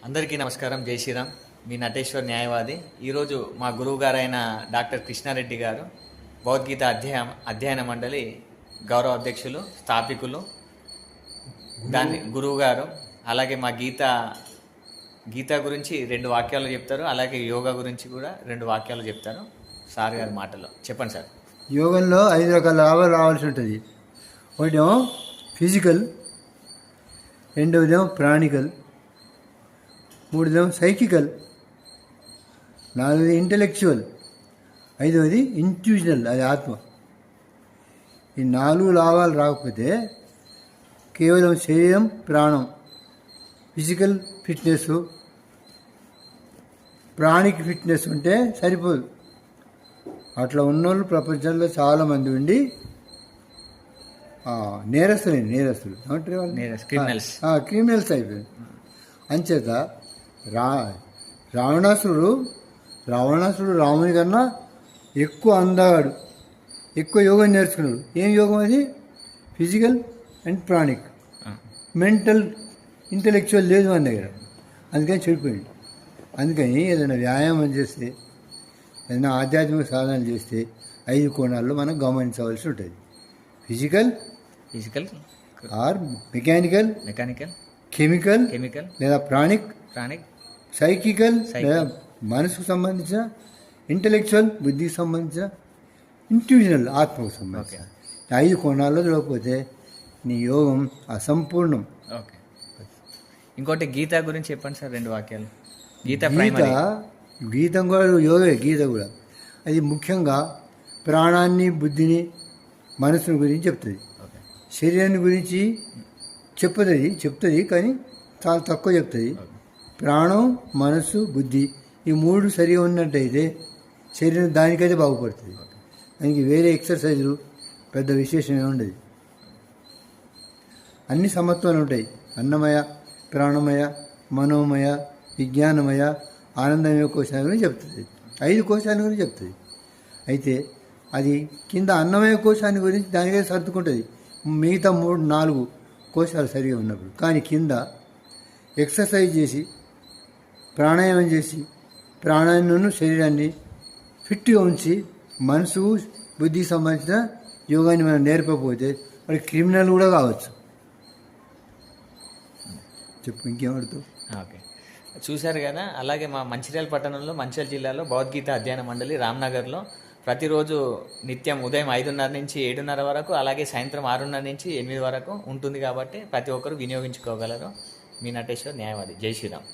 అందరికీ నమస్కారం. జై శ్రీరామ్. మీ నటేశ్వర్ న్యాయవాది. ఈరోజు మా గురువు గారైన డాక్టర్ కృష్ణారెడ్డి గారు భగవద్గీత అధ్యయన మండలి గౌరవ అధ్యక్షులు, స్థాపికులు, దాని గురువు గారు. అలాగే మా గీత గురించి 2 వాక్యాలు చెప్తారు. అలాగే యోగా గురించి కూడా 2 వాక్యాలు చెప్తారు. సార్ గారి మాటలో చెప్పండి సార్. యోగంలో 5 రకాల లాభాలు రావాల్సి ఉంటుంది. ఒకటేమో ఫిజికల్, రెండవదేమో ప్రాణికల్, మూడోదేమో సైకికల్, నాలుగోది ఇంటలెక్చువల్, ఐదవది ఇంట్యూజనల్, అది ఆత్మ. ఈ 4 లాభాలు రాకపోతే కేవలం శరీరం, ప్రాణం, ఫిజికల్ ఫిట్నెస్, ప్రాణిక్ ఫిట్నెస్ ఉంటే సరిపోదు. అట్లా ఉన్నోళ్ళు ప్రపంచంలో చాలామంది ఉండి నేరస్తులు ఏమంటారు వాళ్ళు, క్రిమినల్స్ అయిపోయింది. అంచేత రావణాసురుడు రాముని కన్నా ఎక్కువ అందగాడు, ఎక్కువ యోగం నేర్చుకున్నాడు. ఏం యోగం అది? Physical and pranic. Mental, intellectual లేదు మన దగ్గర. అందుకని చెడిపోయింది. అందుకని ఏదైనా వ్యాయామం చేస్తే, ఏదైనా ఆధ్యాత్మిక సాధనలు చేస్తే 5 కోణాల్లో మనం గమనించవలసి ఉంటుంది. ఫిజికల్ ఆర్ మెకానికల్, కెమికల్ లేదా ప్రాణిక్, సైకికల్ లేదా మనసుకు సంబంధించిన, ఇంటలెక్చువల్ బుద్ధికి సంబంధించిన, ఇంట్యూజనల్ ఆత్మకు సంబంధించిన 5 కోణాల్లో చూడకపోతే నీ యోగం అసంపూర్ణం. ఓకే. ఇంకోటి గీత గురించి చెప్పండి సార్, 2 వాక్యాలు. గీతం కూడా యోగే. గీత కూడా అది ముఖ్యంగా ప్రాణాన్ని, బుద్ధిని, మనసుని గురించి చెప్తుంది. శరీరాన్ని గురించి చెప్తుంది కానీ చాలా తక్కువ చెప్తుంది. ప్రాణం, మనసు, బుద్ధి ఈ 3 సరిగా ఉన్నట్టయితే శరీరం దానికైతే బాగుపడుతుంది. దానికి వేరే ఎక్సర్సైజులు పెద్ద విశేషమే ఉండదు. అన్ని సమత్వాలు ఉంటాయి. అన్నమయ, ప్రాణమయ, మనోమయ, విజ్ఞానమయ, ఆనందమయ కోశాల గురించి చెప్తుంది. 5 కోశాల గురించి చెప్తుంది. అయితే అది కింద అన్నమయ కోశాన్ని గురించి దానికైతే సర్దుకుంటుంది, మిగతా 3-4 కోశాలు సరిగా ఉన్నప్పుడు. కానీ కింద ఎక్సర్సైజ్ చేసి, ప్రాణాయామం చేసి, ప్రాణాయామం శరీరాన్ని ఫిట్గా ఉంచి, మనసు, బుద్ధికి సంబంధించిన యోగాన్ని మనం నేర్పకపోతే వాడి క్రిమినల్ కూడా కావచ్చు. చెప్పు, ఇంకేమడుతూ. ఓకే, చూశారు కదా. అలాగే మా మంచిర్యాల పట్టణంలో, మంచిర్యాల జిల్లాలో భగవద్గీత అధ్యయన మండలి రామ్నగర్లో ప్రతిరోజు నిత్యం ఉదయం 5:30 నుంచి 7:30 వరకు, అలాగే సాయంత్రం 6:30 నుంచి 8 వరకు ఉంటుంది. కాబట్టి ప్రతి ఒక్కరు వినియోగించుకోగలరు. మీ నటేశ్వర్ న్యాయవాది. జై శ్రీరామ్.